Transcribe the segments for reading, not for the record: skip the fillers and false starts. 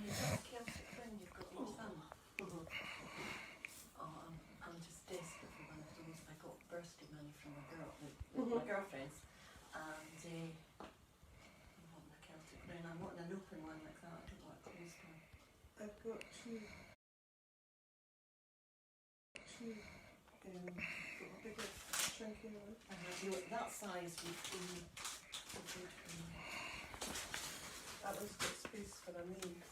Celtic friend you've got your son. Oh, I'm just desperate for one of those. I got birthday money from a girl, my girlfriends, and I'm wanting a Celtic crown. I'm wanting an open one like that. I don't want a closed one. I've got two. Got a bigger, chunky one. That size would be good for me. That one's got space for a knee.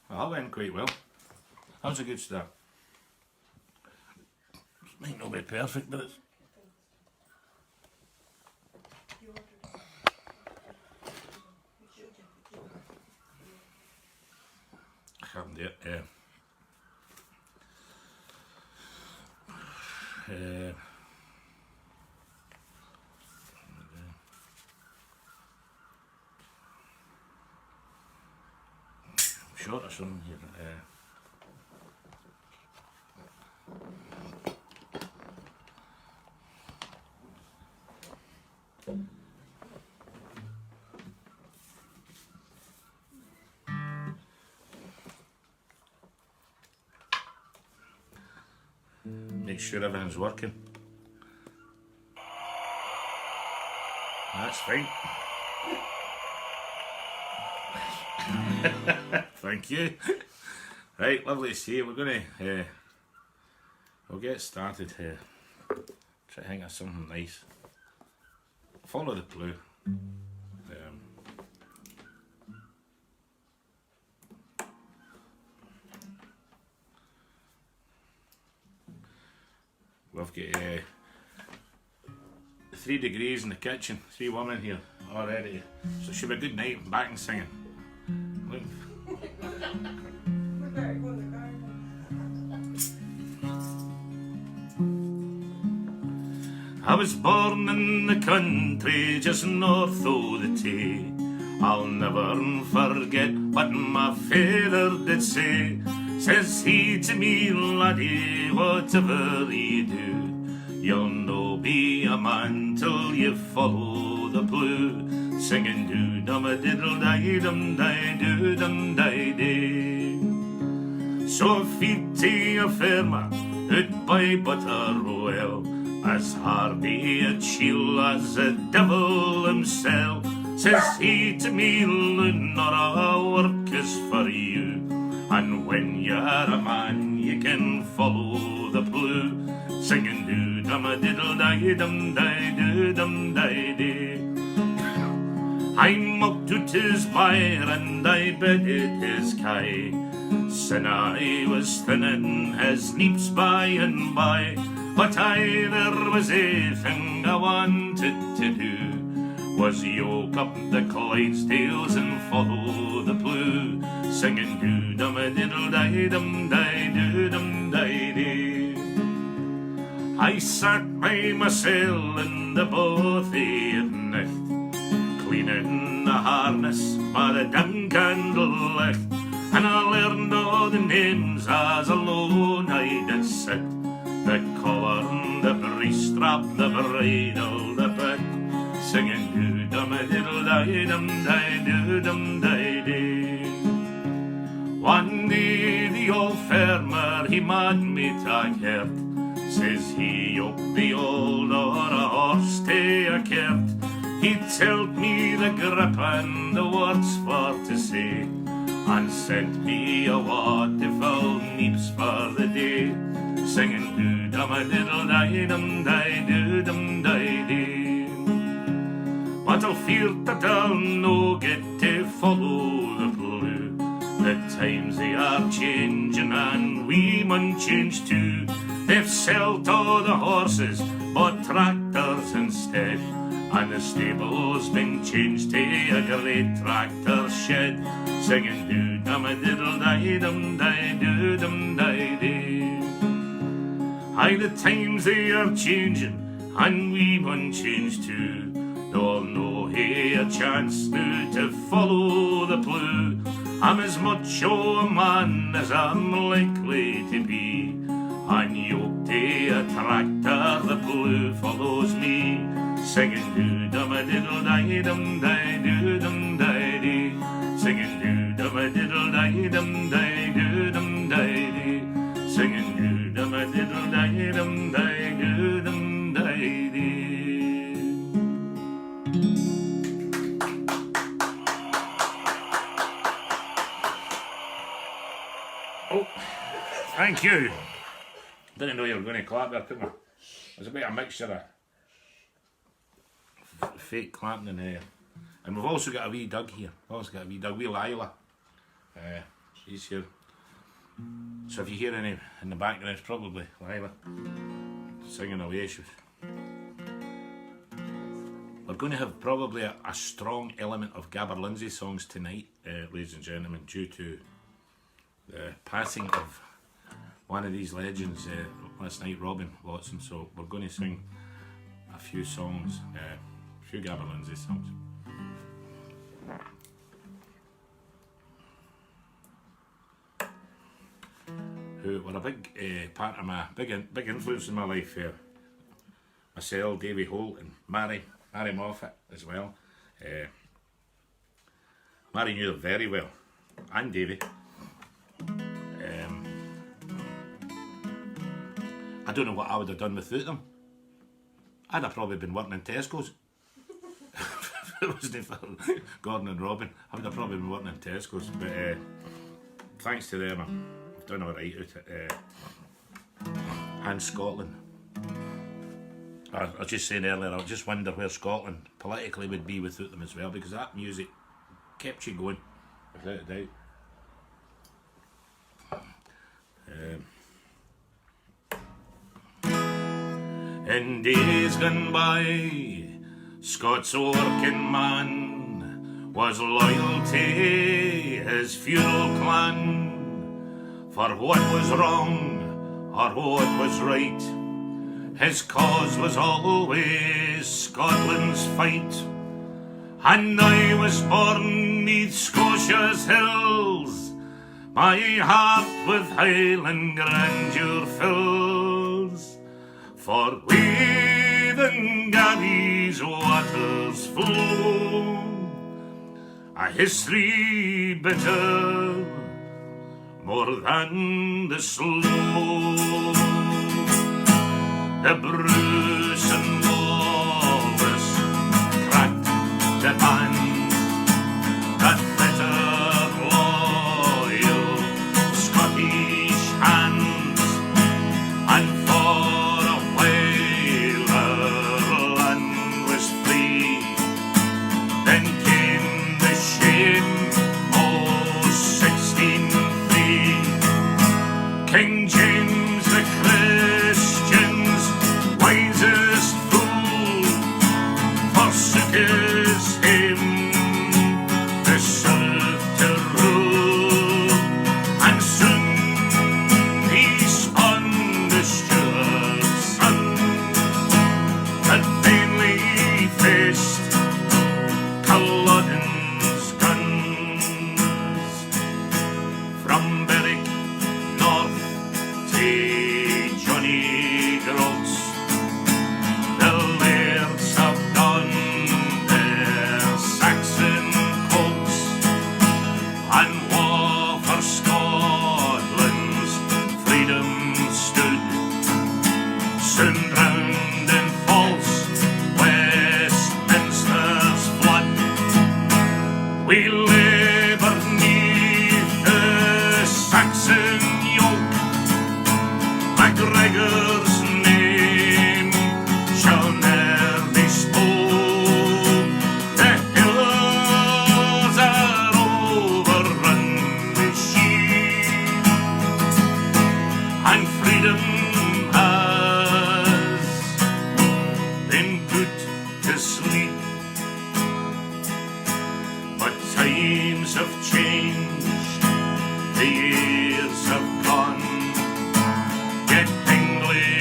Well, that went quite well. That was a good start. It might not be perfect, but it's... I can't do it, yeah. Short or something here. Make sure everything's working. That's fine. Thank you. Right, lovely to see you. We're going to we'll get started here. Try to think of something nice. Follow the blue. We've got 3 degrees in the kitchen, 3 women here already. So it should be a good night back and singing. Look. We better go in the garden. I was born in the country just north o' the Tay. I'll never forget what my father did say. Says he to me, laddie, whatever you do, you'll no be a man till you follow the blue. Singing do-dum-a-diddle-di-dum-di, do-dum-di-day. So feety a firma out by Butterwell, as hardy a chiel as the devil himself. Says he to me, Loon, our work is for you, and when you're a man you can follow the blue. Singing do-dum-a-diddle-di-dum-di, do-dum-di-day. I mocked out his byre and I bedded his kye, sin I was thinning his neeps by and by. But there was a thing I wanted to do, was yoke up the Clydesdales and follow the blue. Singing do-dum-a-diddle-di-dum-di, do-dum-di-day. I sat by mysel in the bothy at night, cleaning the harness by the dim candle light, and I learned all the names as alone I did sit. The collar, the breast strap, the bridle, the bit, singing do-dum-a-diddle-di-dum-di, do-dum-di-day. One day the old farmer, he mad me tak hert, says he up the old or a horse to a cart. He told me the grip and the words for to say, and sent me a wad to fill neeps for the day. Singing do-dum-a-diddle-di-dum-di, do-dum-di-day. But I'll fear that I'll no get to follow the blue. The times they are changing and we mun change too. They've sold all the horses, bought tractors instead, and the stable's been changed to a great tractor shed. Singing do-dum-a-diddle-di-dum-di, do-dum-di-day. Aye, the times they are changing, and we mun change too. There'll no hae a chance now to follow the blue. I'm as much o' a man as I'm likely to be, and yoked to a tractor the blue follows me. singing do-dum-a-diddle-di-dum-di-do-dum-di-dee, singing do-dum-a-diddle-di-dum-di-do-dum-di-dee, singing do-dum-a-diddle-di-dum-di-do-dum-di-dee. Oh, thank you. Didn't know you were going to clap there, couldn't I? There's a bit of a mixture of fake clapping in there. And we've also got a wee Doug here. We've also got a wee Doug, wee Lila. She's here. So if you hear any in the background, it's probably Lila singing away. We're going to have probably a strong element of Gaberlunzie songs tonight, ladies and gentlemen, due to the passing of one of these legends last night, Robin Watson. So we're going to sing a few songs, a few Gaberlunzie songs. Who were a big part of my big influence in my life here. Myself, Davy Holt, and Mary Moffat as well. Mary knew them very well, and Davy. I don't know what I would have done without them. I'd have probably been working in Tesco's. If it wasn't for Gordon and Robin, I would have probably been working in Tesco's. But thanks to them, I've done alright out at and Scotland. I was just saying earlier, I just wonder where Scotland politically would be without them as well, because that music kept you going, without a doubt. In days gone by, Scott's working man was loyal to his feudal clan. For what was wrong or what was right, his cause was always Scotland's fight. And I was born 'neath Scotia's hills, my heart with Highland grandeur fills. For within Gabby's waters flow a history bitter, more than the slow. The Bruce and Wallace cracked the band that better loyal Scottish hands, and for a while our land was free. Then came the shame of 1603. King James the Christian's wisest fool forsooketh him the South to rule, and soon he spun the Stuart son that vainly faced Culloden's guns. From Berwick north to Johnny Groats, the lairds have done their Saxon coats, and war for Scotland's freedom stood. Soon drowned in false Westminster's flood, we laboured 'neath the Saxon yoke. MacGregor's name shall ne'er be spoke. The hills are overrun with sheep, and freedom has been put to sleep. But times have changed, the years have gone, yet English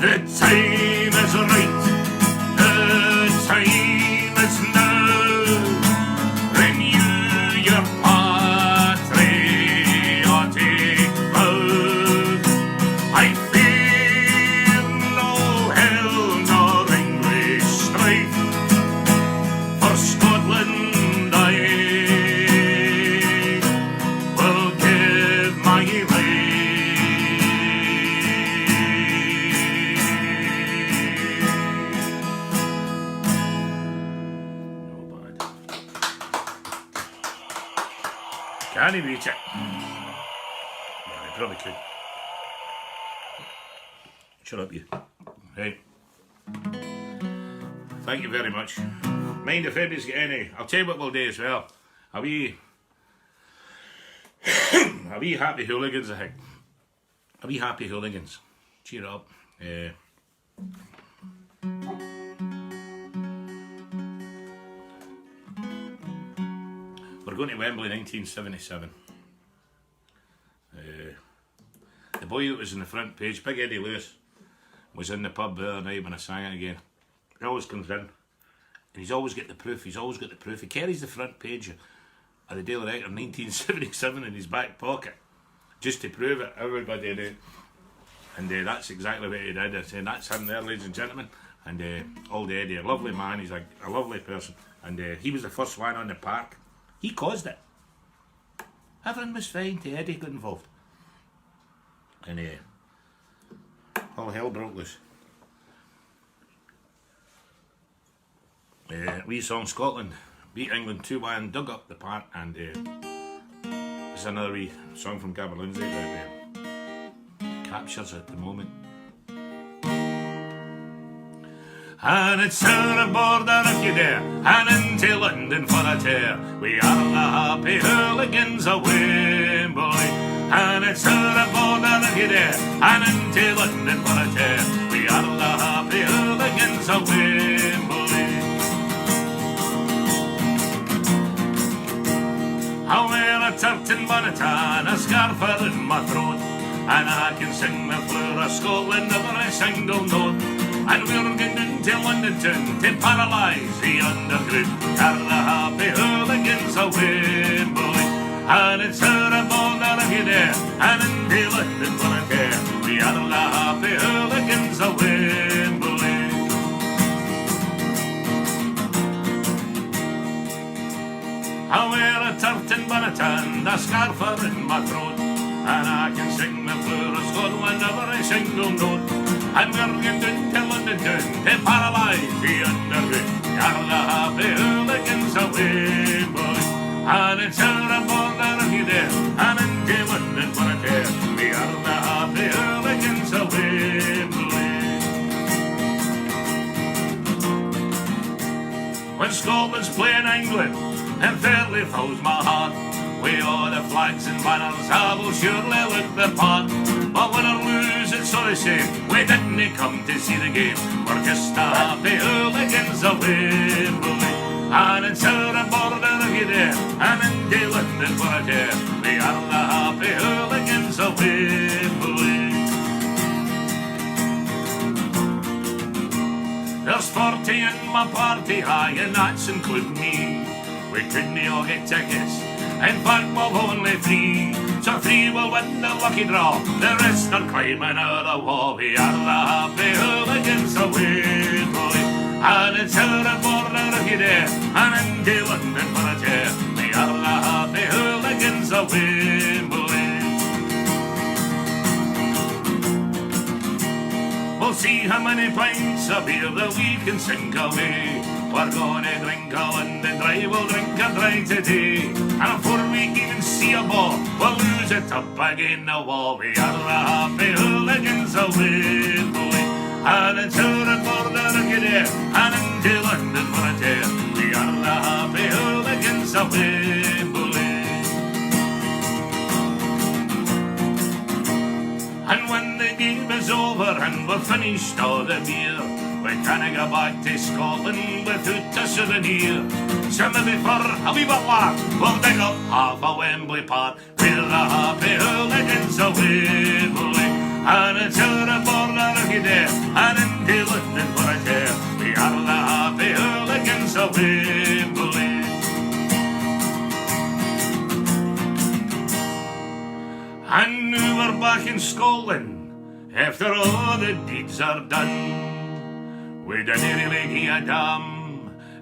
The time is right, the time is now. Renew your patriotic vow. I fear no hell nor English strife. For Scotland I will give my Can he reach it? Yeah, he probably could. Shut up, you. Right. Thank you very much. Mind if anybody's got any. I'll tell you what we'll do as well. A wee happy hooligans, I think. A wee happy hooligans. Cheer up. We're going to Wembley 1977. The boy that was in the front page, Big Eddie Lewis, was in the pub the other night when I sang it again. He always comes in and he's always got the proof. He carries the front page of the Daily Writer 1977 in his back pocket just to prove it. Everybody knew. And that's exactly what he did. I said, that's him there, ladies and gentlemen. And old Eddie, a lovely man, he's a lovely person. And he was the first one on the park. He caused it. Everything was fine till Eddie got involved. And all hell broke loose. We song Scotland beat England 2-1, dug up the park, and there's another wee song from Gaberlunzie that captures at the moment. And it's down the border if you dare, and into London for a tear. We are the happy hooligans of Wembley. And it's down the border if you dare, and into London for a tear. We are the happy hooligans of Wembley. I wear a tartan bonnet and a scarf in my throat, and I can sing the floor of Scotland every single note. And we're going into London town to paralyse the underground. Are the happy hooligans of Wembley. And it's out of border if you dare, and into London for a tear. We are the happy hooligans of Wembley. I wear a tartan bonnet and a scarf in my throat, and I can sing the floor of Scotland every single note. And we're going to London town to paralyse the underground. We are the happy hooligans of Wembley. And it's out of border if you dare, and into London for a tear. We are the happy hooligans of Wembley. When Scotland's playing England, it fairly fills my heart. With all the flags and banners, I will surely look the part. But when I lose, it's so the same. We didn't come to see the game. We're just the happy hooligans of Wembley. And it's out of border if you dare, and into London for a tear. We are the happy hooligans of Wembley. There's 40 in my party, aye, and that's including me. We couldn't all get tickets. In fact, we've only 3, so 3 will win the lucky draw. The rest are climbing out the wall. We are the happy hooligans of Wembley. And it's out of border if you dare, and into London for a tear. We are the happy hooligans of Wembley. We'll see how many pints of beer that we can sink away. We're gonna drink a London dry, we'll drink a dry today. And before we even see a ball, we'll lose it up again the wall. We are the happy hooligans of Wembley. And it's out of border if you dare, and into London for a tear. We are the happy hooligans of Wembley. And when the game is over and we've finished all the beer, we canna go back to Scotland without a souvenir. So maybe for a wee bit laugh, we'll dig up half a Wembley Park. We're the happy hooligans of Wembley. And it's out of border if you dare, day, and into London for a tear. We are the happy hooligans of Wembley. And now we're back in Scotland, after all the deeds are done. We didn't really give a damn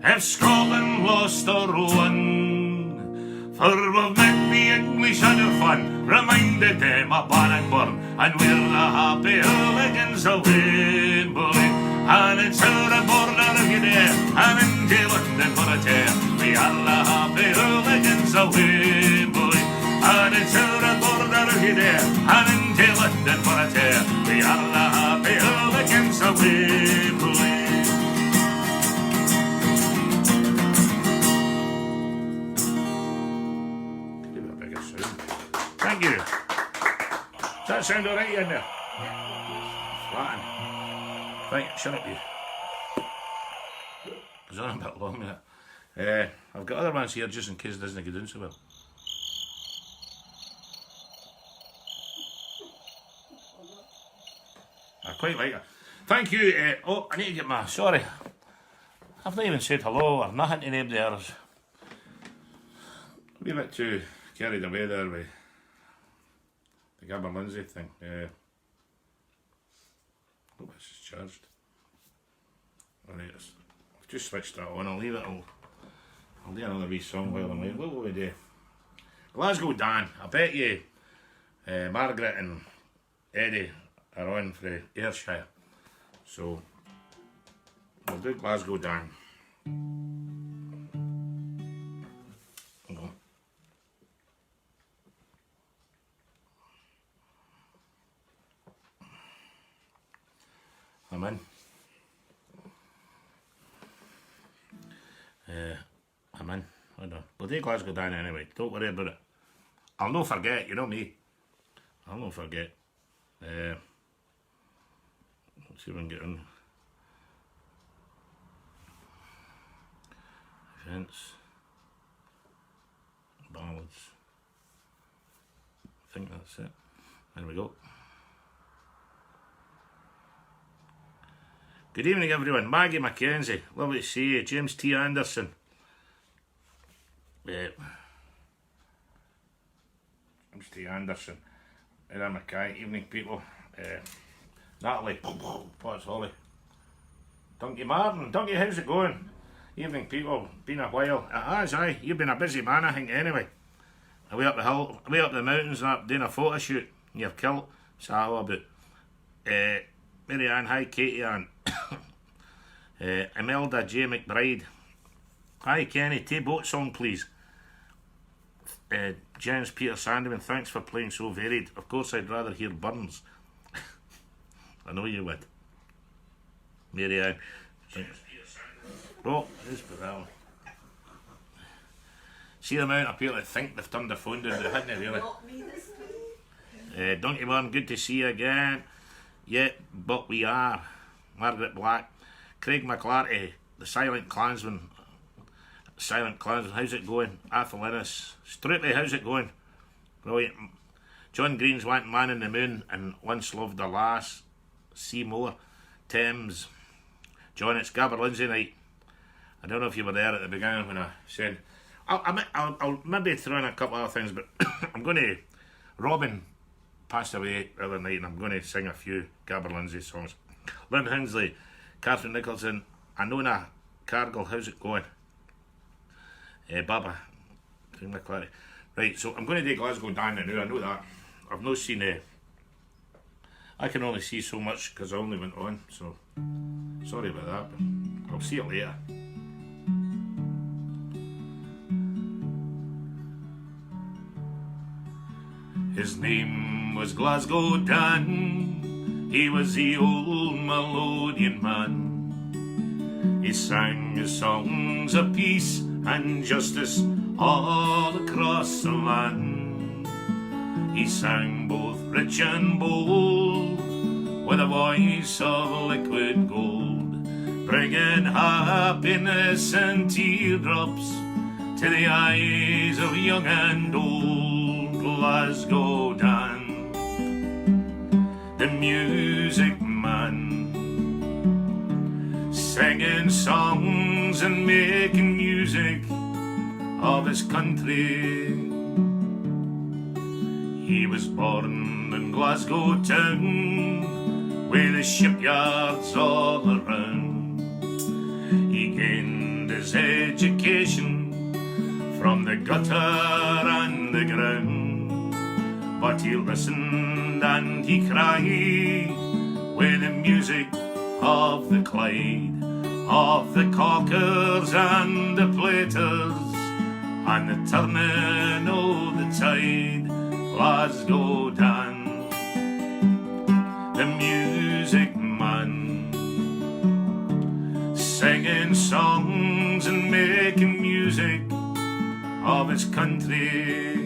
if Scotland lost or won, for we've met the English under fun, reminded them of Bannockburn, and we're the happy hooligans of Wembley. And it's over the border of you there, and into London for a tear. We are the happy hooligans of Wembley. And it's over the border of you there, and into London for a tear. We are the happy hooligans of Wembley. Give it a bigger sound. Thank you. Does that sound alright in there? Flatten. Right, shut up you. It's on a bit long there. I've got other ones here just in case it doesn't get down so well. I quite like it. Thank you. Oh, I need to get my... Sorry. I've not even said hello or nothing to anybody else. A wee bit too carried away there with the Gaberlunzie thing. Hope this is charged. Alright, I've just switched that on. I'll leave it. I'll do another wee song while I'm away. What will we do? Glasgow Dan. I bet you Margaret and Eddie are on for Ayrshire. So we'll do Glasgow Dan. I'm in. I'm in. Hold on. We'll do Glasgow Dan anyway. Don't worry about it. I'll no forget, you know me. I'll no forget. Let's see if I can get in. Events. Ballads. I think that's it. There we go. Good evening everyone. Maggie Mackenzie. Lovely to see you. James T. Anderson. James T. Anderson. Ella Mackay. Evening people. Natalie. What's Holly? Donkey Martin. Donkey, how's it going? Evening people. Been a while. It has, aye. You've been a busy man, I think, anyway. Away up the hill, away up the mountains and up doing a photo shoot. You've killed. What's that all about? Mary Ann, hi Katie Ann. Imelda J. McBride. Hi Kenny, T-Boat song please. James Peter Sandeman, thanks for playing so varied. Of course I'd rather hear Burns. I know you would. Mary Ann. Oh, who's put that on? See the amount of people that think they've turned their phone down, they hadn't really. Not me this week. Donkey Man, good to see you again. Yeah, but we are. Margaret Black. Craig McClarty, the Silent Klansman. How's it going? Athol Innes. Stroopy, how's it going? Brilliant. John Green's wanting Man in the Moon and Once Loved a Lass. Seymour. Thames. John, it's Gaberlunzie night. I don't know if you were there at the beginning when I said... I'll maybe throw in a couple of other things, but I'm going to... Robin passed away the other night and I'm going to sing a few Gaberlunzie songs. Lynn Hinsley, Catherine Nicholson, Anona Cargill, how's it going? Baba, McClary. Right, so I'm going to do Glasgow Dan now, I know that. I've not seen I can only see so much because I only went on, so sorry about that, but I'll see it later. His name was Glasgow Dan, he was the old melodeon man. He sang his songs of peace and justice all across the land. He sang both rich and bold, with a voice of liquid gold, bringing happiness and teardrops to the eyes of young and old. Glasgow Dan, the music man, singing songs and making music of his country. He was born in Glasgow town, with the shipyards all around. He gained his education from the gutter and the ground, but he listened and he cried with the music of the Clyde, of the caulkers and the platers, and the turning of the tide. Glasgow Dan, the music man, singing songs and making music of his country.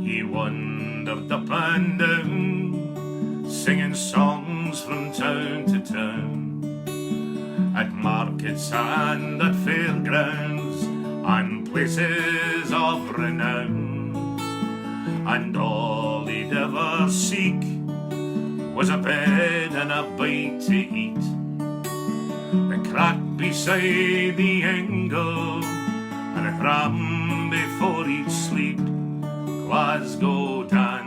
He wandered up and down, singing songs from town to town, at markets and at fairgrounds and places of renown. And all he'd ever seek was a bed and a bite to eat, the crack beside the ingle and a dram before he'd sleep. Glasgow Dan,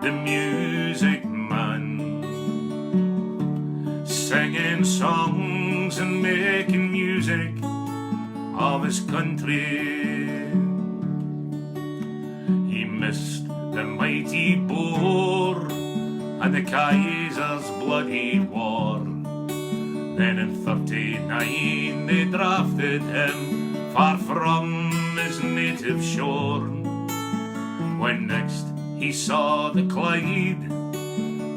the music man, singing songs and making music of his country. He missed the mighty Boer and the Kaiser's bloody war. Then in 39 they drafted him far from his native shore. When next he saw the Clyde,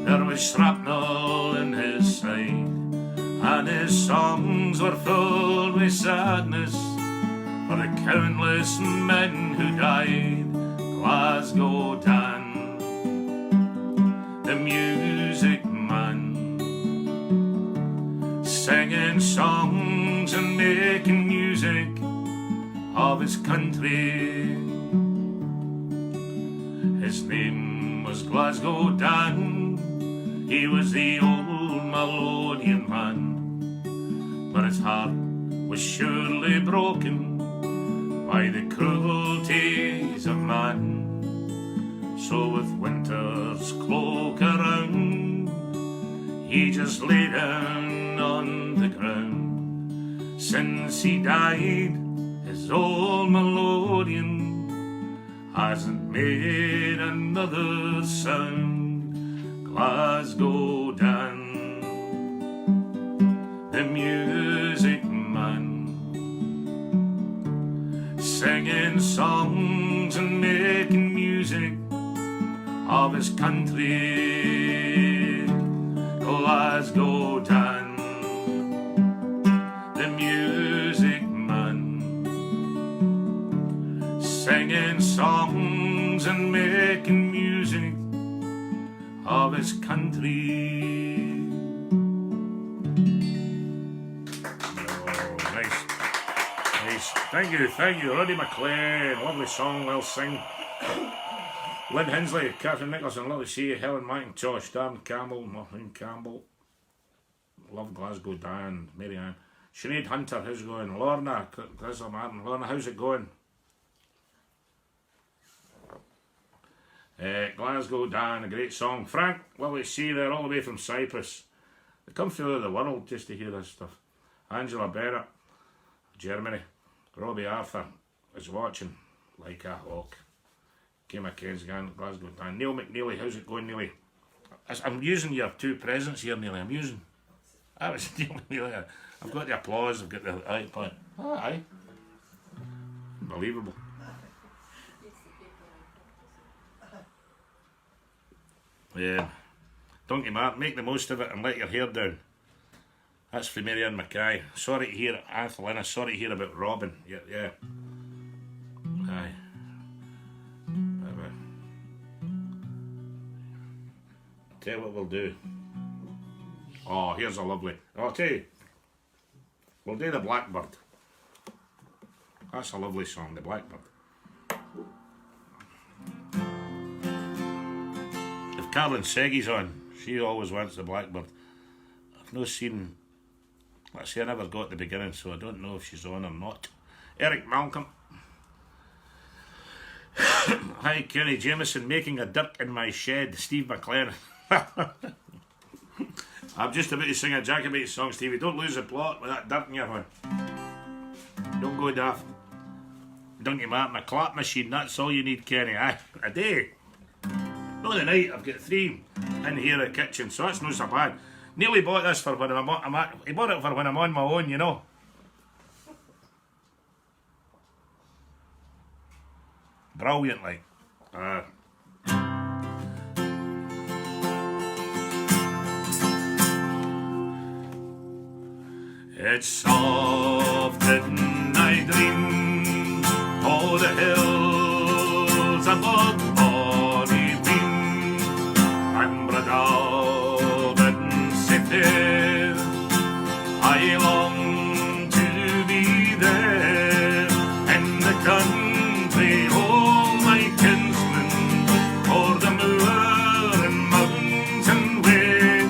there was shrapnel in his side, and his songs were filled with sadness for the countless men who died. Glasgow Dan, the music man, singing songs and making music of his country. His name was Glasgow Dan, he was the old melodeon man, but his heart was surely broken by the cruelties of man. So with winter's cloak around, he just lay down on the ground. Since he died, his old melodeon hasn't made another sound. Glasgow Dan, the music man, singing songs and making music of his country. Glasgow Dan, the music man, singing songs and making music of his country. Oh, nice. Thank you, Roddy McLean. Lovely song, well sing. Lynn Hinsley, Catherine Nicholson, lovely to see you. Helen McIntosh, Darren Campbell, Martin Campbell. Love Glasgow Dan, Mary Ann. Sinead Hunter, how's it going? Lorna, Chris Martin. Lorna, how's it going? Glasgow Dan, a great song. Frank, lovely to see you there, all the way from Cyprus. They come through the world just to hear this stuff. Angela Barrett, Germany. Robbie Arthur is watching like a hawk. Kim McKenzie, Glasgow Dan. Neil McNeely, how's it going, Neely? I'm using your two presents here, Neely. I was Neil McNeely. I've got the applause, I've got the iPad. Aye. Unbelievable. Yeah. Donkey Mark, make the most of it and let your hair down. That's for Marianne Mackay. Sorry to hear Athelina, sorry to hear about Robin. Yeah. Aye. Tell you what we'll do. Oh, here's a lovely. I'll tell you. We'll do the Blackbird. That's a lovely song, the Blackbird. If Carolyn Seggy's on, she always wants the Blackbird. I've no seen. Let's see, I never got the beginning, so I don't know if she's on or not. Eric Malcolm. Hi, Kenny Jameson, making a dirt in my shed. Steve McLaren. I'm just about to sing a Jacobite song, Stevie. Don't lose the plot with that dirt in your hand. Don't go daft. Don't you, Matt? My clap machine, that's all you need, Kenny. Aye, a day. No, the night, I've got 3 in here in the kitchen, so that's no so bad. Nearly bought this for when he bought it for when I'm on my own, you know. Brilliant, like. It's often I dream of the hills above Bonnie Wing and Bradal and Sifir. I long to be there in the country, oh my kinsman, o'er the moor and mountain way,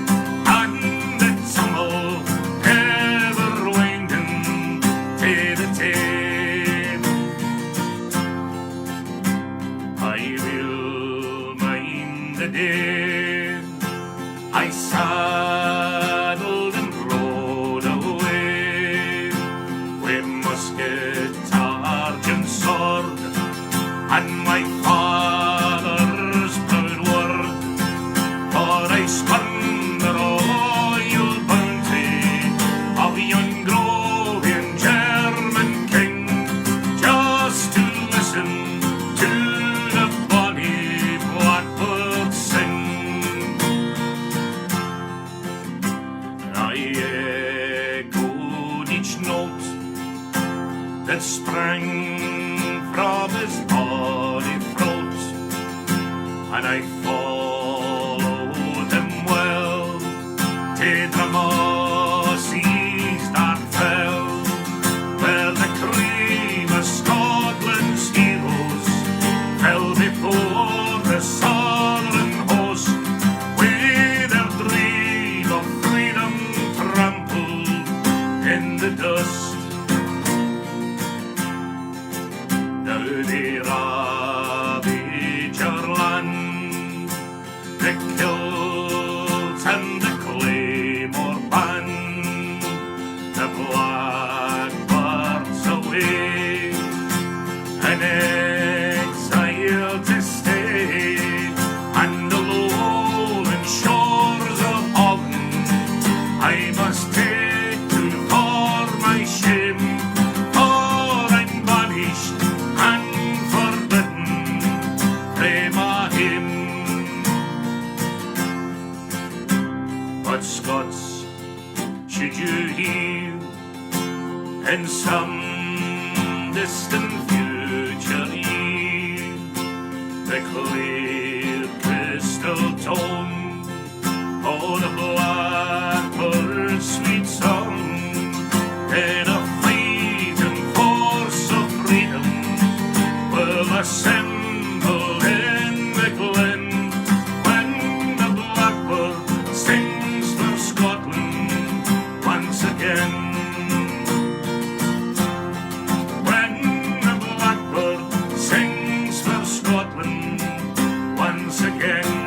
and the tumble ever winding to the Tame. I will mind the day I saddled and rode away with musket, targe and sword, and my father's proud word, for I spun the royal bounty of yon Grovian German king, just to listen to the bonny blackbird sing. I echoed each note that sprang from his body throat, and I followed him well to Drumossy's dark fell, where the cream of Scotland's heroes fell before the southern host, with their dream of freedom trampled in the dust. Now they ravage our land, the kilt and the claymore band, the blackbirds away, an exile to stay, and the lowland shores of Holland I must take to for my shame, for I'm banished and forbidden frae my hymn. But Scots, should you hear in some distant future year the clear crystal tone of the blackbird's sweet song, then a fighting force of freedom will assemble in the glen, when the blackbird sings for Scotland once again. When the blackbird sings for Scotland once again.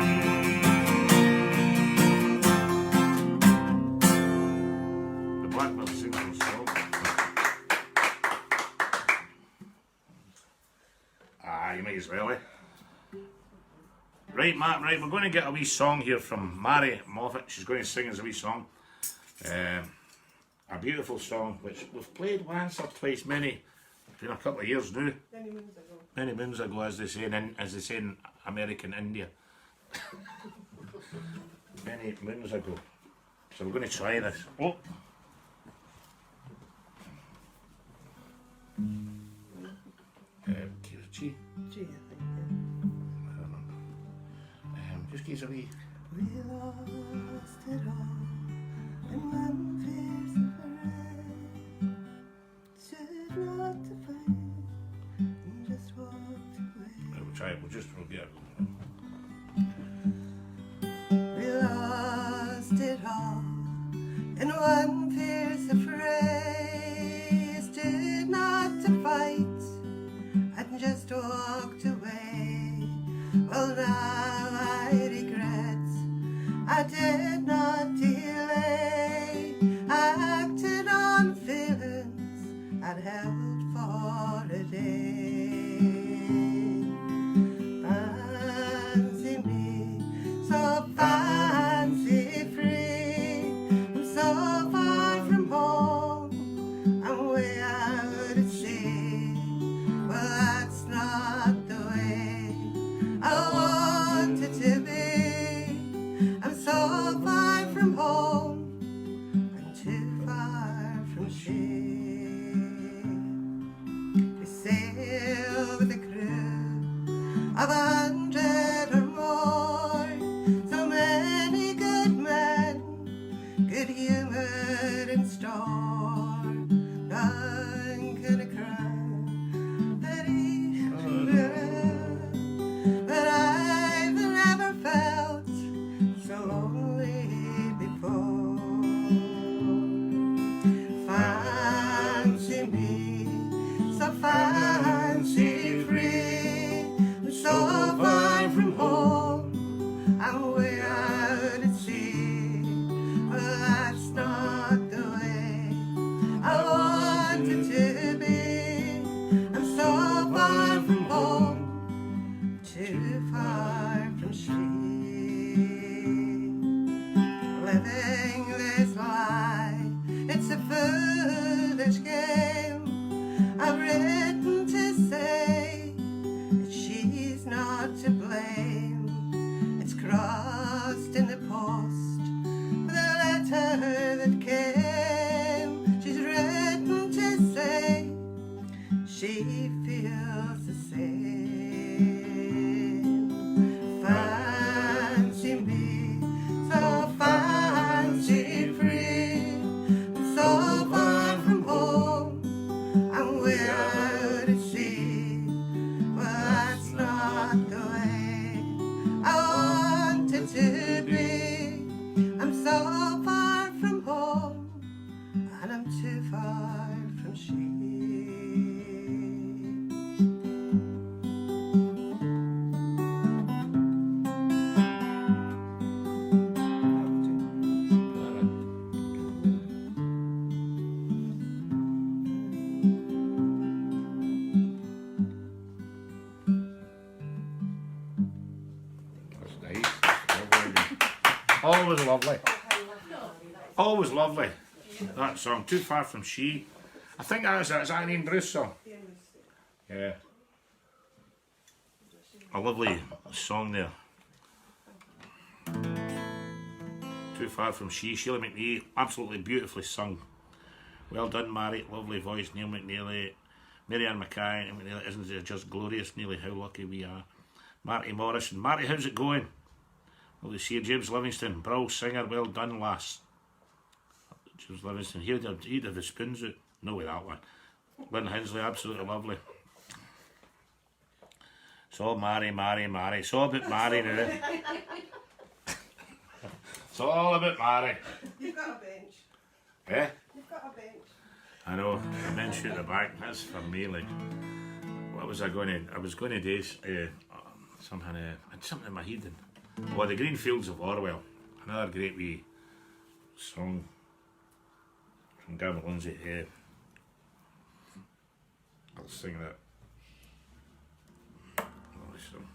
The blackbird sings for Scotland. You might as well, eh? Right, Matt, right, we're going to get a wee song here from Mary Moffat. She's going to sing us a wee song. A beautiful song, which we've played once or twice, it's been a couple of years now. Many moons ago. Many moons ago, as they say in American India. Many moons ago. So we're going to try this. Oh! G. G, I think, I don't know. Just gives a wee. We lost it all in one fierce parade. Said not to fight and just walked away. We'll try it. We'll get it. We lost it all one feels afraid, stood not to fight, and just walked away. Well, now I regret I did not delay, acted on feelings I'd held for a day. Fancy me, so fancy free, I'm so far from home, I'm way out at sea. Well, that's not the way I wanted to be. I'm so far from home and too far from she. We sail with a crew of 100 or more, so many good men, good humor in store. None could have cried that he but I've never felt so lonely before. Fancy me, so fancy free, I'm so far from home, I'm way out at sea. Well, that's not the way I wanted to be. I'm so far from home, too far from she. Living this lie, it's a foolish game. I've written to say that she's not to blame. It's crossed in the post with a letter that came. She's written to say she feels the same. Fancy me, so fancy free, I'm so far from home, I'm way out at sea. Well, that's not the way I wanted to be. I'm so far from home, and I'm too far from she. That's nice. Always lovely. Always lovely. That song, Too Far From She. I think that's an Ian Bruce song. Yeah. A lovely song there. Too Far From She, Sheila McNee, absolutely beautifully sung. Well done, Mary, lovely voice, Neil McNeely, Mary Ann Mackay, isn't it just glorious, Nearly, how lucky we are. Marty Morrison, Marty, how's it going? Well, you see James Livingston, Brill singer, well done, lass. James Livingston, he'd have the spoons out. No way that one. Lynn Hensley, absolutely lovely. So Mary, it's all about Mary now. It's all about Mary. You've got a bench. Eh? You've got a bench. I know, a bench at the back, that's for me, like. What was I going to? I was going to do something, I had something in my head. Oh, The Green Fields of Orwell, another great wee song from Gaberlunzie. I'll sing that. Lovely song.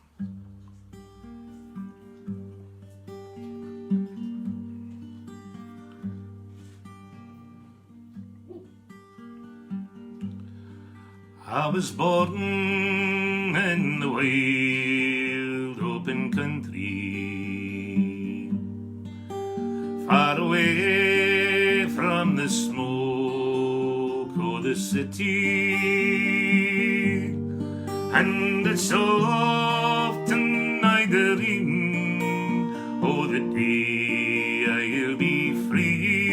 I was born in the wild open country, far away from the smoke of the city, and it's often I dream, oh, the day I'll be free,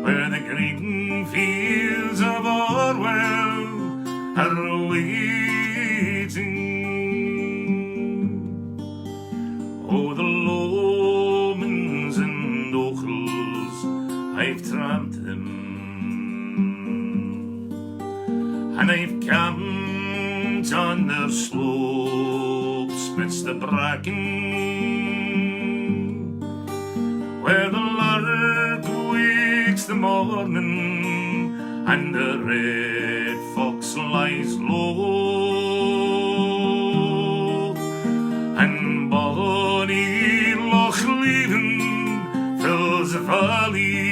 where the green fields of Orwell are waiting. Oh, the lomans and on their slopes midst the bracken, where the lark wakes the morning and the red fox lies low, and bonny Loch Leven fills the valley.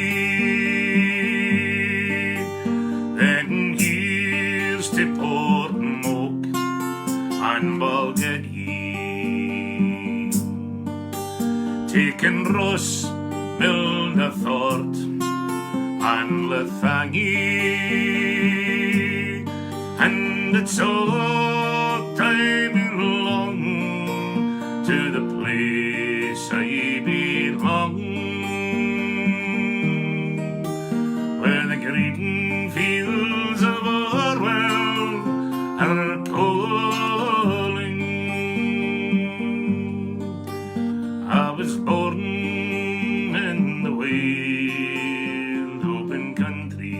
Then here's to Portmoak and Balgeddy, taking Ross, Milner Thort and Lethangy, and it's all time belong to the place I belong, where the green fields of Orwell are calling. I was born in the wild open country,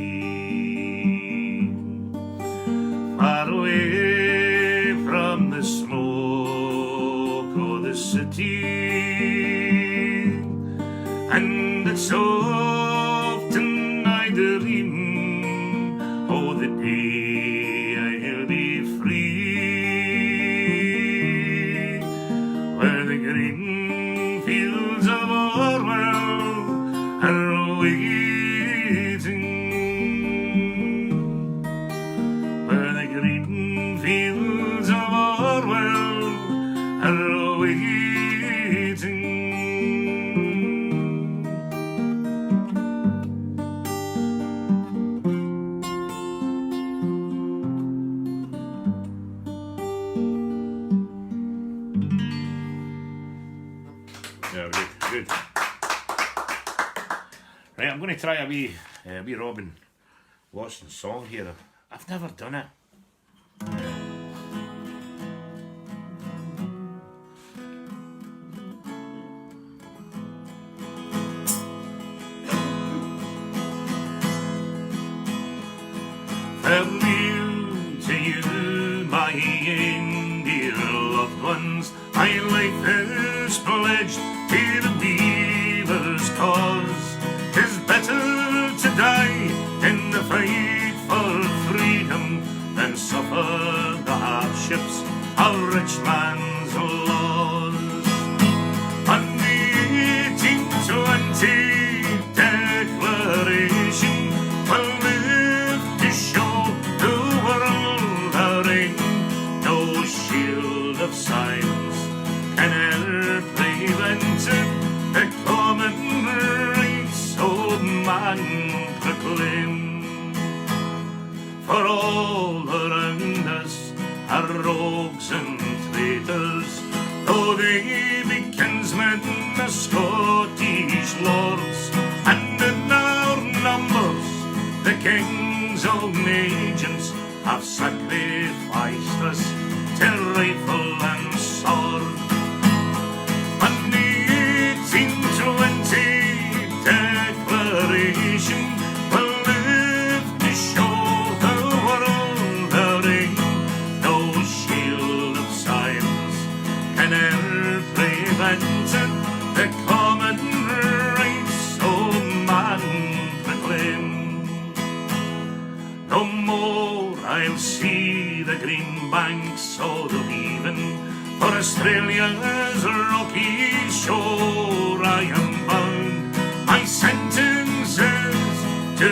far away from the smoke of the city, and it's often I dream of the day I'll be free, where the green fields of Orwell are waiting, where the green fields of Orwell are waiting. Yeah, good. Right, I'm going to try a wee Robin Watson song here. I've never done it. Farewell to you, my dear loved ones. My life is pledged to the weaver's cause. 'Tis better to die in the fight for freedom than suffer the hardships of rich man's laws. On the 1820 Declaration will live to show the world our aim. No shield of science can ever prevent the common rights of man proclaim. For all around us are rogues and traitors, though they be kinsmen of Scottish lords, and in our numbers the kings of agents have sacrificed us to rifle and sword. On the 1820 Declaration will live to show the world our aim. No shield of science can ever prevent the common rights of man proclaim. No more I'll see the green banks of the Leven, for Australia's rocky shore I am bound. My sentence is to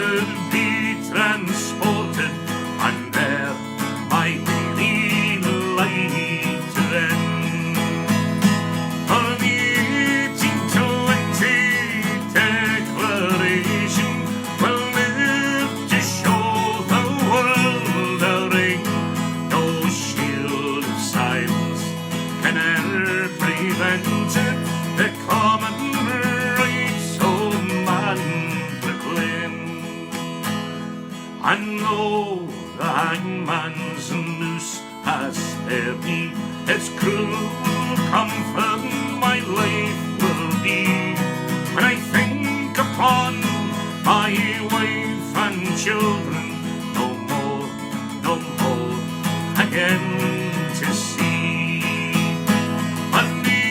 be transported, and there my daily life to end. For the 1820 Declaration will live to show the world our aim. No shield of science can ever prevent the common rights of man proclaim. And though the hangman's noose has spared me, its cruel comfort my life will be, when I think upon my wife and children no more again. to sea. On the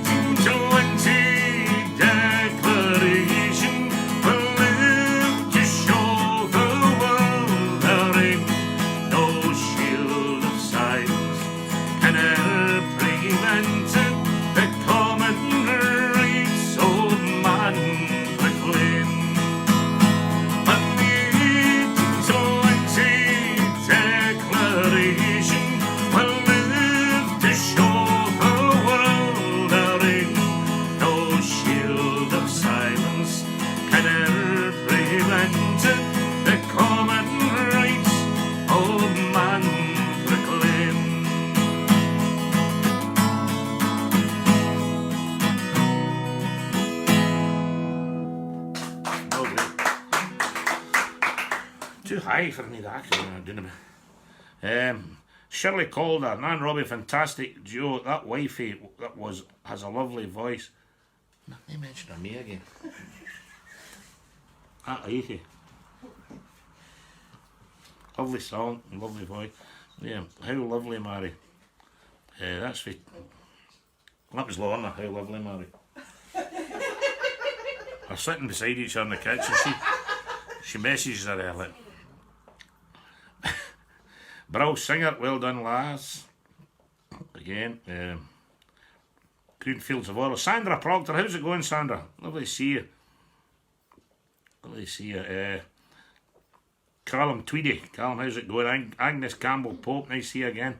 1820 Declaration, we'll live to show the world there ain't no shield of silence can ever prevent it. The common rights of man proclaim. On the 1820 Declaration, we'll live to show the world there ain't no shield of silence can ever prevent it. The common rights of man proclaim. No great. Too high for me, that didn't it? Shirley Calder, Nan Robbie, fantastic duo. That wifey has a lovely voice. Let me mention her name again. That lady. Lovely song, lovely voice. Yeah, How Lovely Mary. That's for. That was Lorna, How Lovely Mary. They're sitting beside each other in the kitchen. She messages her like. Brill singer, well done, lads. Again, Greenfields of Oral. Sandra Proctor, how's it going, Sandra? Lovely to see you. Lovely to see you. Callum Tweedy, Callum, how's it going? Agnes Campbell Pope, nice to see you again.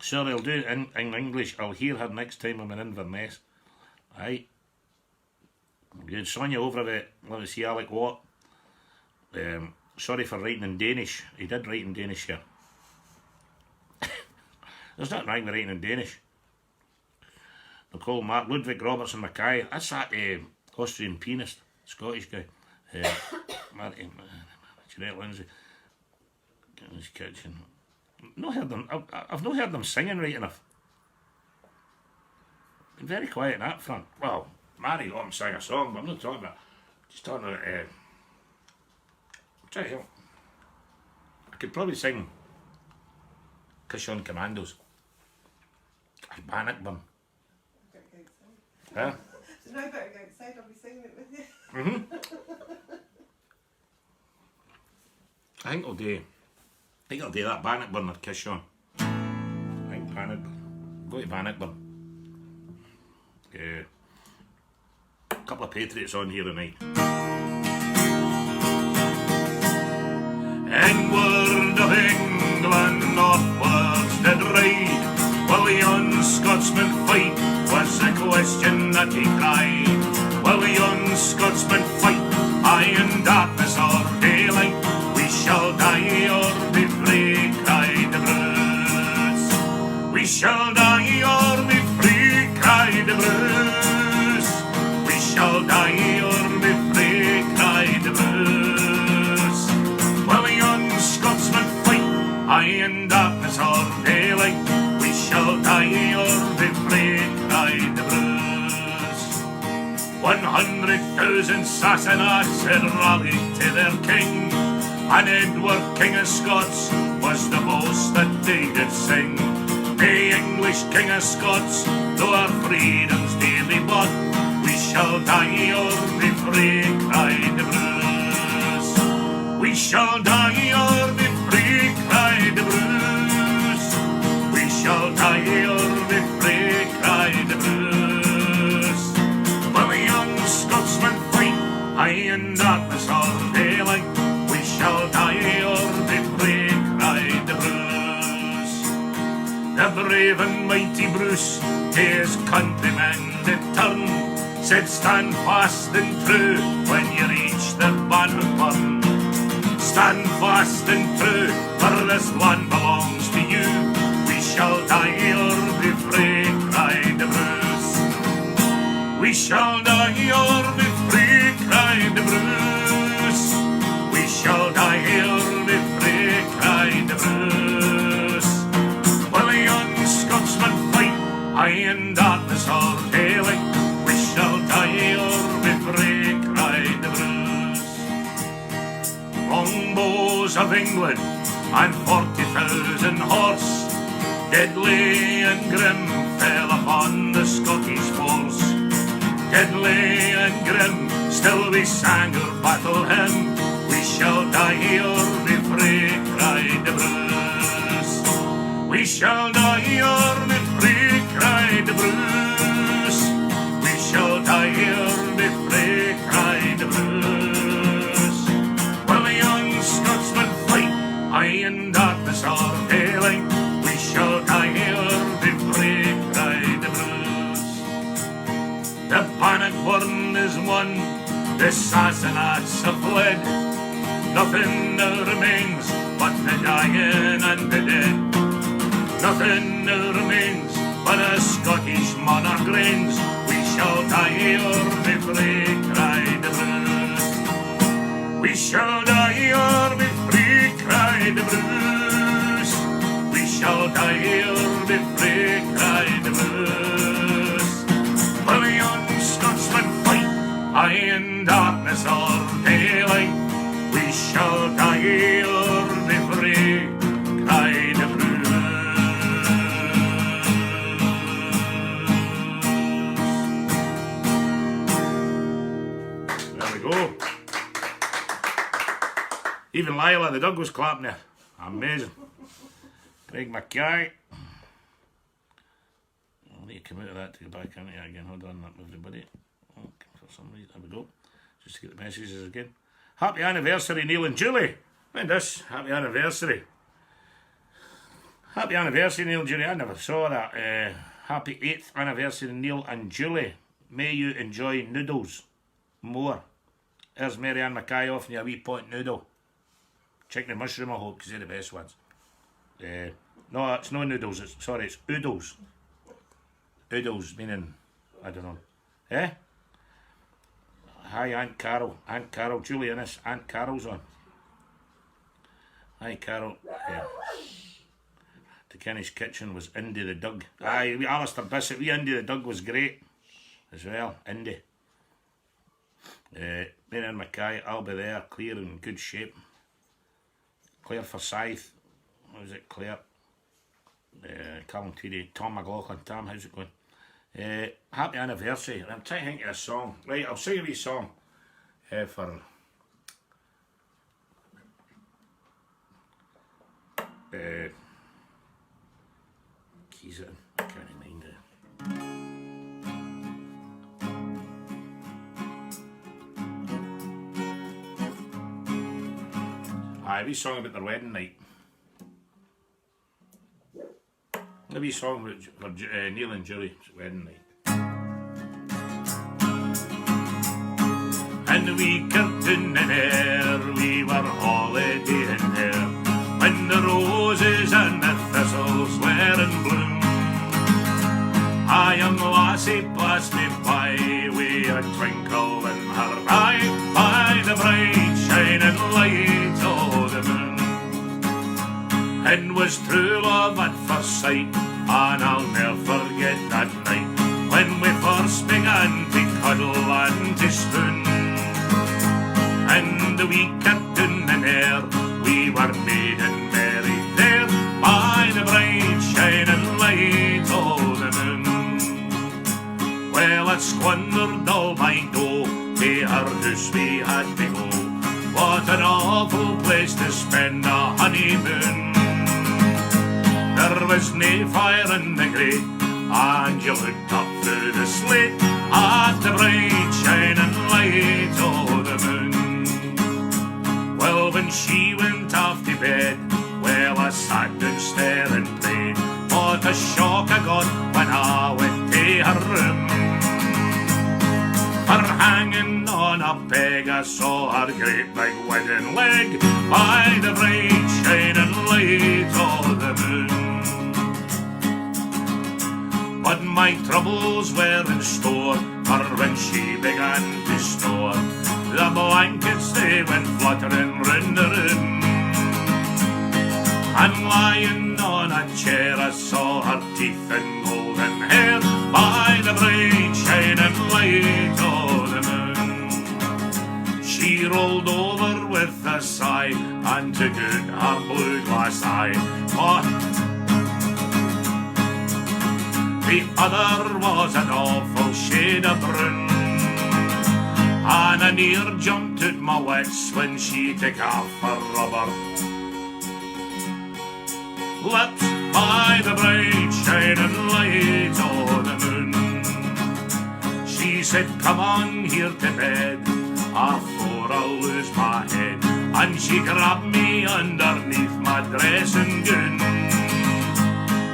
Sorry, I'll do it in English. I'll hear her next time I'm in Inverness. Aye. Good. Sonia over at let me see Alec Watt. Sorry for writing in Danish. He did write in Danish here. There's nothing wrong with writing in Danish. Nicole Mark, Ludwig Robertson Mackay. That's that Austrian pianist, Scottish guy. Marty, Jeanette Lindsay. In his kitchen. Not heard them. I've not heard them singing right enough. Been very quiet in that front. Well, Mary let him sing a song, but I'm not talking about. Just talking about. Try to help. I could probably sing Schiehallion Commandos. Bannockburn. Huh? There's no better go outside, I'll be singing it with you. I think I'll do that Bannockburn or Schiehallion. I think Bannockburn. Go to Bannockburn. A couple of Patriots on here tonight. Inward of England, northwards did ride. Will yon Scotsman fight? Was the question that he cried. Will yon Scotsman fight? Aye, in darkness or daylight, we shall die or be free, cried the Bruce. We shall die or be free, cried the Bruce. We shall die or be free, cried the Bruce. Will yon Scotsman fight? Aye, in darkness or daylight, we shall die or be free, cried the Bruce. 100,000 Sassenachs had rallied to their king, and Edward, King of Scots, was the boast that they did sing. The English King of Scots, though our freedom's dearly bought, we shall die or be free, cried the Bruce. We shall die or be free, cried the Bruce. We shall die or be free, cried the Bruce. Will the young Scotsman fight? Aye, in darkness or daylight, we shall die or be free, cried the Bruce. The brave and mighty Bruce to his countrymen did turn, said, stand fast and true when you reach the Bannockburn. Stand fast and true, for this land belongs to you. We shall die or be free, cried the Bruce. We shall die or be free, cried the Bruce. We shall die or be free, cried the Bruce. Will the young Scotsman fight? Aye, in darkness or daylight, we shall die or be free, cried the Bruce. Longbows of England and 40,000 horse, Deadly and grim fell upon the Scottish force. Deadly and grim, still we sang our battle hymn. We shall die here, be free, cried the Bruce. We shall die here, be free, cried the Bruce. We shall die here, be free, cried the Bruce. Well, the young Scotsmen fight, aye in darkness or daylight. We shall die here, be free, cried the Bruce. The Bannockburn is won, the Sassenachs have fled. Nothing now remains but the dying and the dead. Nothing now remains but a Scottish monarch reigns. We shall die here, be free, cried the Bruce. We shall die here, be free, cried the Bruce. We shall die here, be free, cried the Bruce. Well, the young Scotsmen fight, aye in darkness or daylight. We shall die here, be free, cried the Bruce. There we go. Even Lila the dog was clapping there. Amazing. Craig Mackay. I'll need to come out of that to go back into it again. Hold on, that everybody. Oh, for some reason, there we go. Just to get the messages again. Happy anniversary, Neil and Julie. Mind this, happy anniversary. Happy anniversary, Neil and Julie. I never saw that. Happy 8th anniversary, Neil and Julie. May you enjoy noodles more. There's Mary Ann Mackay offering you a wee point noodle. Chicken and mushroom, I hope, because they're the best ones. No, it's no noodles. It's oodles. Oodles, meaning, I don't know. Eh? Hi, Aunt Carol. Aunt Carol, Julie Innes. Aunt Carol's on. Hi, Carol. Yeah. The Kenny's Kitchen was Indy the Doug. Aye, Alistair Bissett. Wee Indy the Doug was great as well. Indy. Mary Ann Mackay, I'll be there. Clear and in good shape. Claire Forsyth. What was it, Claire? Callum Tweedy. Tom McLaughlin. Tom, how's it going? Happy anniversary. I'm trying to think of a song. Right, I'll sing a wee song for keys it in. I can't mind it. Aye, a wee song about their wedding night. A wee song for Neil and Julie's wedding night. And we curtain in air, we were holidaying there, when the roses and the thistles were in bloom. A young lassie passed me by, with a twinkle in her eye, by the bright shining light of the moon. And was true love at first sight, and I'll never forget that night, when we first began to cuddle and to spoon. And we kept in the air, we were made and married there, by the bright shining light of the moon. Well, I squandered all my dough, to her house we had to go. What an awful place to spend a honeymoon. There was nae fire in the grate, and you looked up through the slate at the bright shining light of the moon. Well, when she went off to bed, well, I sat downstairs and prayed. What a shock I got when I went to her room. For hanging on a peg, I saw her great big wedding leg, by the bright shining light of the moon. But my troubles were in store, for when she began to snore, the blankets they went fluttering round the room. And lying on a chair I saw her teeth and golden hair, by the bright shining light of the moon. She rolled over with a sigh, and took out her blue glass eye. the other was an awful shade of brown. And I near jumped out my wits when she took off her rubber. Lit by the bright shining light o' the moon, she said, come on here to bed, afore I lose my head. And she grabbed me underneath my dressing gown.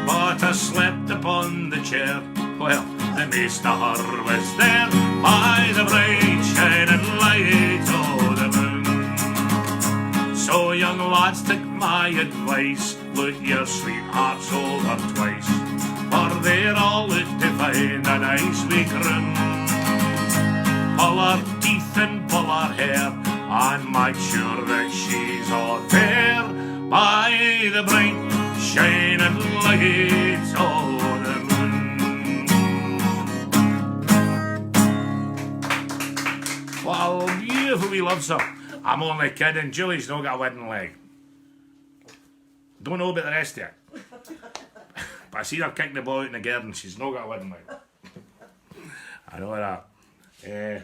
But I slept upon the chair, well, the maist of her was there, by the bright shining light o' the moon. So young lads, take my advice, look your sweethearts over twice, for they're all out to find a nice wee groom. Pull her teeth and pull her hair, and make sure that she's all there, by the bright shining light o' the moon. Well, beautiful wee love song. I'm only kidding, Julie's not got a wedding leg. Don't know about the rest of it. But I see her kicking the ball out in the garden, she's not got a wedding leg. I know that. Do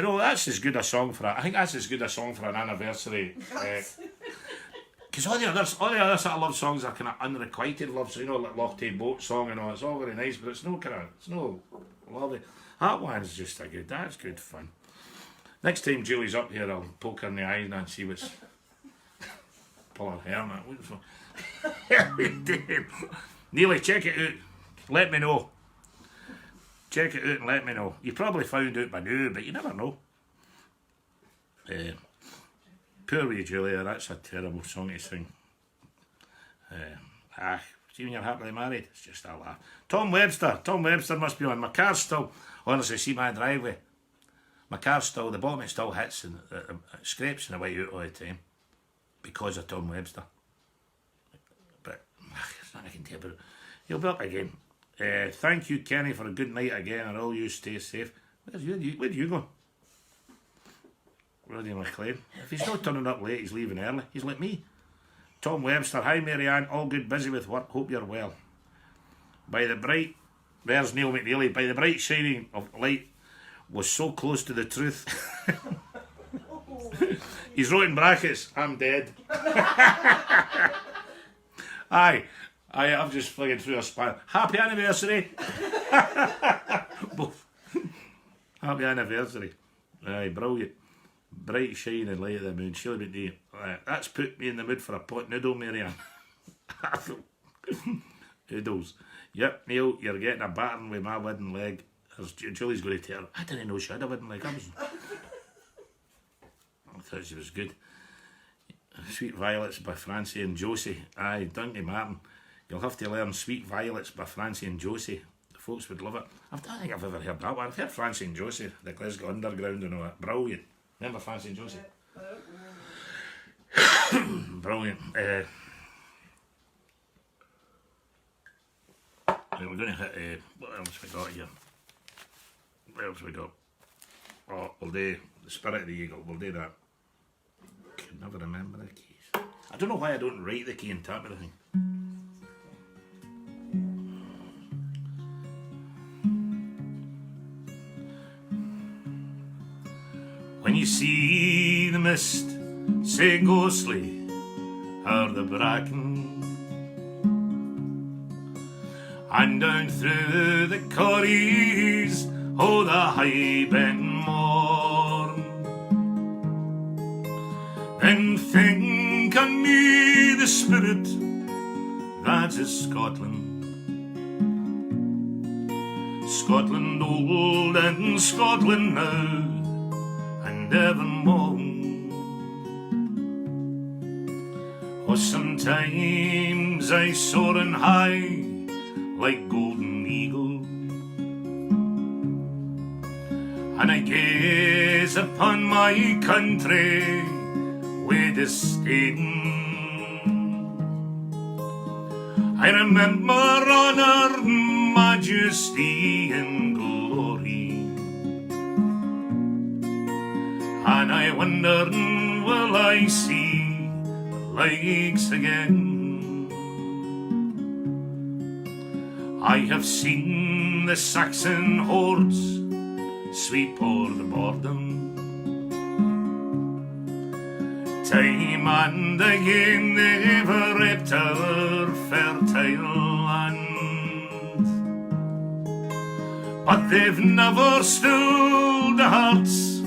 you know, that's as good a song for I think that's as good a song for an anniversary. Because all the other sort of love songs are kind of unrequited love, so you know, like Lochte Boat song and all, it's all very nice, but it's no lovely. That one's just that's good fun. Next time Julie's up here, I'll poke her in the eye and see what's... pull her hair, man. Nearly, check it out. Let me know. Check it out and let me know. You probably found out by now, but you never know. Poor wee Julia, that's a terrible song to sing. See when you're happily married, it's just a laugh. Tom Webster must be on. My car's still, honestly, see my driveway. My car's still, the bottom it still hits and it scrapes on the way out all the time because of Tom Webster. But there's nothing I can tell about it. He'll be up again. Thank you, Kenny, for a good night again, and all you stay safe. Where do you go? Roddy McLean. If he's not turning up late, he's leaving early. He's like me. Tom Webster. Hi, Marianne. All good, busy with work. Hope you're well. By the bright... There's Neil McNeely. By the bright shining of light was so close to the truth. He's wrote in brackets, I'm dead. Aye, I'm just fligging through a span. Happy anniversary. Both. Happy anniversary. Aye, brilliant. Bright shining light of the moon. Shirley McNee. That's put me in the mood for a pot noodle, Marianne. Noodles. Yep, Neil, you're getting a battering with my wedding leg. Julie's going to tell her, I didn't know she had a wedding leg. I thought she was good. Sweet Violets by Francie and Josie. Aye, Dunky Martin. You'll have to learn Sweet Violets by Francie and Josie. The folks would love it. I don't think I've ever heard that one. I've heard Francie and Josie, the Glasgow Underground and all that. Brilliant. Remember Francie and Josie? Brilliant. We're going to hit, what else we got here? What else we got? Oh, we'll do The Spirit of the Eagle, we'll do that. Can never remember the keys. I don't know why I don't write the key and tap everything. When you see the mist say ghostly o'er the bracken, and down through the corries o' the high bent morn, then think on me the spirit that is Scotland. Scotland old and Scotland now and evermore. Oh, sometimes I soaring high like golden eagle, and I gaze upon my country with disdain. I remember honour, majesty and glory, and I wonder, will I see the likes again I have seen the Saxon hordes sweep o'er the border. Time and again they've raped our fertile land, but they've never stilled the hearts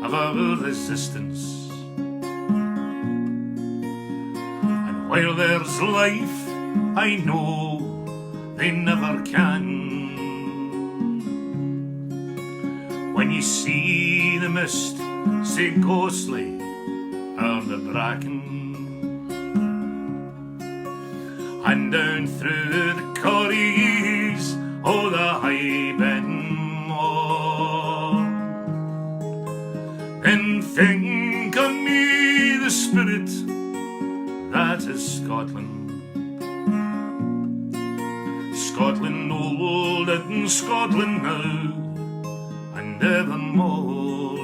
of our resistance. And while there's life, I know they never can. When you see the mist say ghostly o'er the bracken, and down through the corries o' the high Benmore, then think on me the spirit that is Scotland. Scotland old and Scotland now and evermore.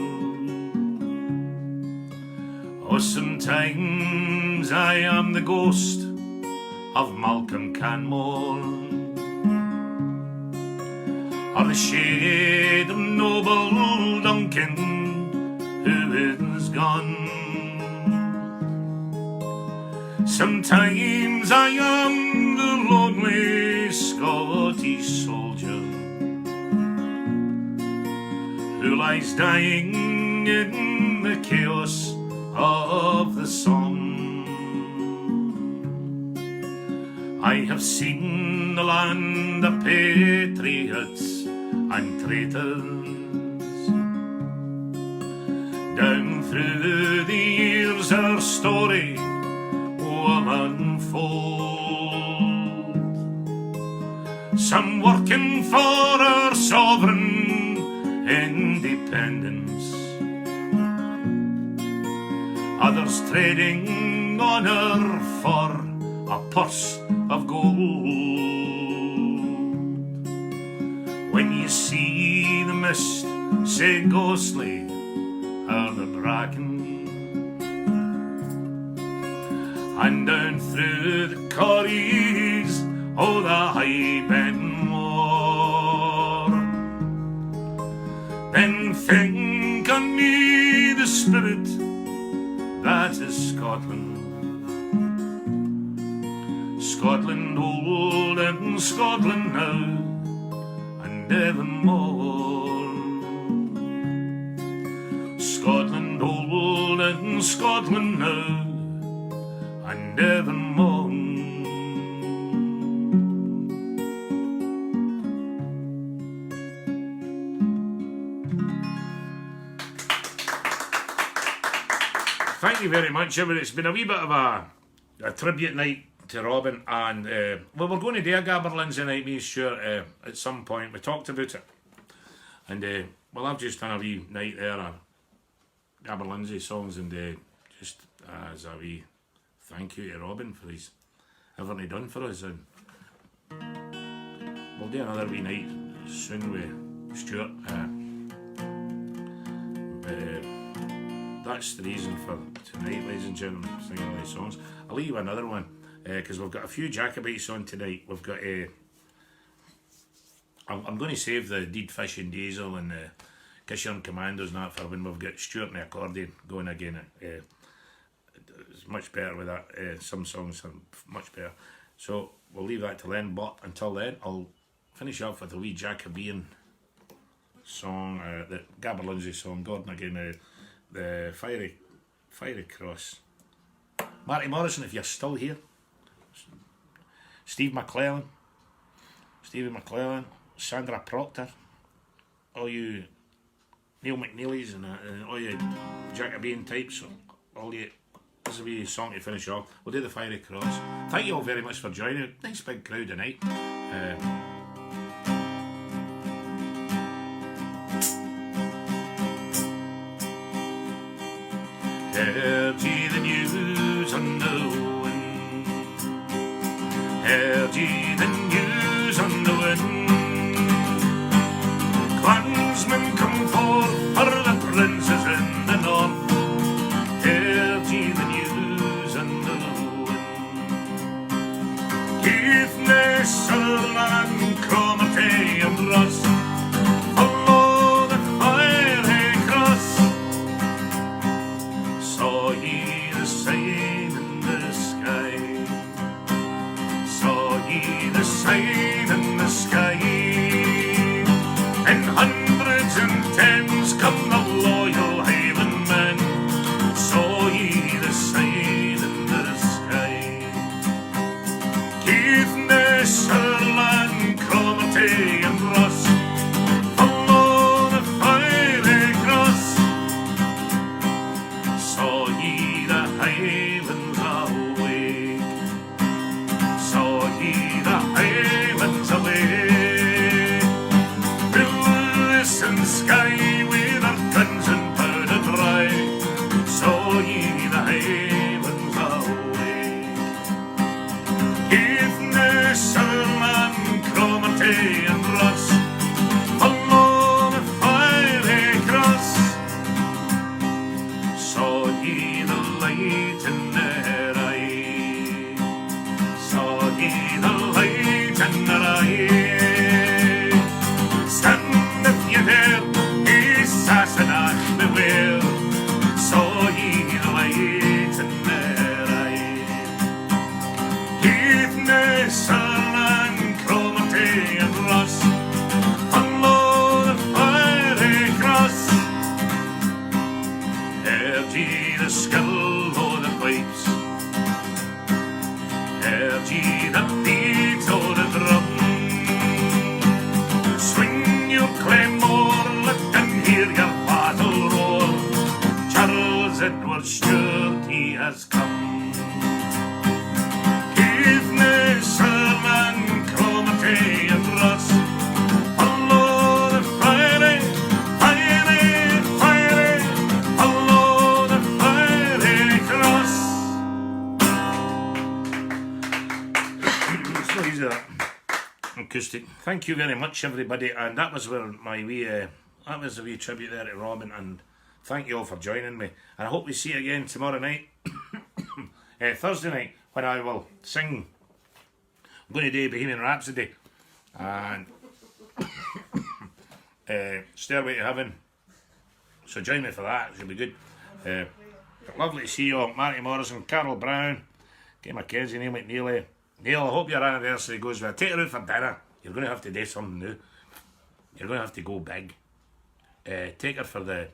Oh, sometimes I am the ghost of Malcolm Canmore, or the shade of noble Duncan who is gone. Sometimes I am the lonely Scottish soldier who lies dying in the chaos of the Somme. I have seen the land of patriots and traitors. Down through the years our story will unfold, some working for our sovereign independence, others trading honour for a purse of gold. When you see the mist say ghostly o'er the bracken, and down through the corries o' the high Benmore, then think on me the spirit that is Scotland. Scotland old and Scotland now and evermore. Scotland old and Scotland now and evermore. Thank you very much, everybody. It's been a wee bit of a tribute night to Robin, and well, we're going to do a Gaberlunzie night, me and Stuart, at some point. We talked about it, and well, I've just done a wee night there of Gaberlunzie songs, and just as a wee thank you to Robin for his everything he done for us, and we'll do another wee night soon with Stuart. That's the reason for tonight, ladies and gentlemen, singing all these songs. I'll leave you another one, because we've got a few Jacobites on tonight. We've got I'm going to save the Deed Fishing Diesel and the Schiehallion Commandos and that for when we've got Stuart and the accordion going again. It's much better with that. Some songs are much better. So we'll leave that till then, but until then I'll finish off with a wee Jacobean song, the Gaberlunzie song, Gordon again, the Fiery Cross. Marty Morrison, if you're still here. Stevie McClellan, Sandra Proctor, all you Neil McNeelys and all you Jacobean types, all you. This will be a song to finish off. We'll do the Fiery Cross. Thank you all very much for joining. Nice big crowd tonight. Heard ye the news on the wind? Heard ye the news on the wind? Clansmen come forth for the princes in the north. Heard ye the news on the wind? Keith Sutherland, Cromarty and Ross, follow the fiery cross. Saw ye the sign in the sky? Saw ye the sign in the sky? In hundreds and tens come the loyal Highlandmen. Saw ye the sign in the sky? Caithness, Sutherland, Cromarty and Ross, follow the fiery cross. Saw ye the Highlands awake? Saw ye the Highlands awake? Billess and sky with our guns and powder dry. Saw ye the Highlands awake? Caithness, Sutherland, Cromarty and Ross, follow the fiery cross. Saw ye the light in their eye? Saw ye the light in their eye? Stand if you dare, ye Sassenach, beware. Saw ye the light in their eye? Caithness, Sutherland, Cromarty and Ross, follow the fiery cross. Heard ye the skull o' the pipes? Heard ye the beat o' the drum? Swing your claymore, let them hear your battle roar. Charles Edward Stuart, he has come. Caithness, Sutherland, Cromarty and Ross, follow the fiery, fiery, fiery, follow the fiery cross. It's not easy, that. Acoustic. Thank you very much, everybody, and that was where my wee that was a wee tribute there to Robin, and thank you all for joining me, and I hope we see you again tomorrow night, Thursday night, when I will sing. I'm going to do Bohemian Rhapsody and Stairway to Heaven, so join me for that. It should be good. Lovely to see you all. Marty Morrison, Carol Brown, Kay Mackenzie, Neil McNeely. Neil, I hope your anniversary goes well. Take her out for dinner. You're going to have to do something new. You're going to have to go big. Take her for the...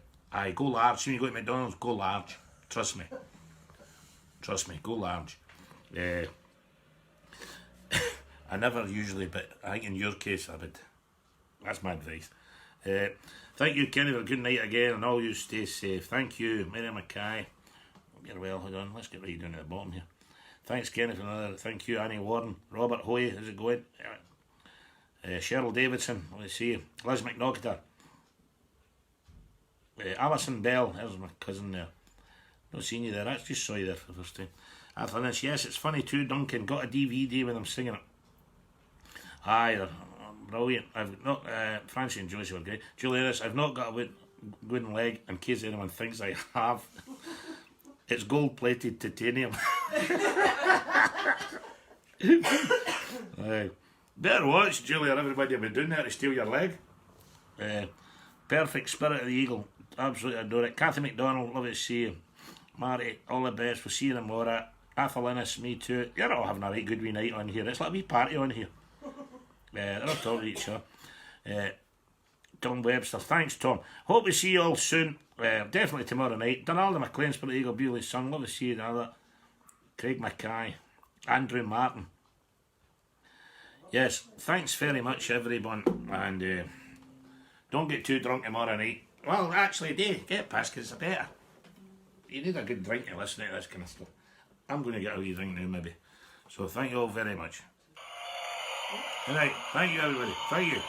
go large. When you go to McDonald's, go large. Trust me. Trust me, go large. I never usually, but I think in your case I would. That's my advice. Thank you, Kenny, for a good night again, and all you stay safe. Thank you, Mary Mackay. Hope you're well. Hold on, let's get right down at the bottom here. Thanks, Kenny, for another. Thank you, Annie Warren. Robert Hoy, how's it going? Cheryl Davidson, let's see you. Liz McNocketer. Alison Bell, there's my cousin there. Not seen you there, I just saw you there for the first time. After this, yes, it's funny too, Duncan. Got a DVD when I'm singing it. Aye, they're brilliant. I've not, Francie and Joyce were great. Julius, I've not got a wooden leg, in case anyone thinks I have. It's gold plated titanium. Better watch, Julia, everybody will be doing that to steal your leg. Perfect Spirit of the Eagle, absolutely adore it. Kathy McDonald, love to see you. Marty, all the best, we'll see you tomorrow. Athol Innes, me too. You're all having a right good wee night on here. It's like a wee party on here. They're all talking to each other. Tom Webster, thanks Tom. Hope to see you all soon. Definitely tomorrow night. Donalda McLean, Spirit of the Eagle, Bewley's son, love to see you together. Craig Mackay, Andrew Martin. Yes, thanks very much everyone, and don't get too drunk tomorrow night. Well, actually, get past because it's better. You need a good drink to listen to this kind of stuff. I'm going to get a wee drink now, maybe. So thank you all very much. Good night. Thank you, everybody. Thank you.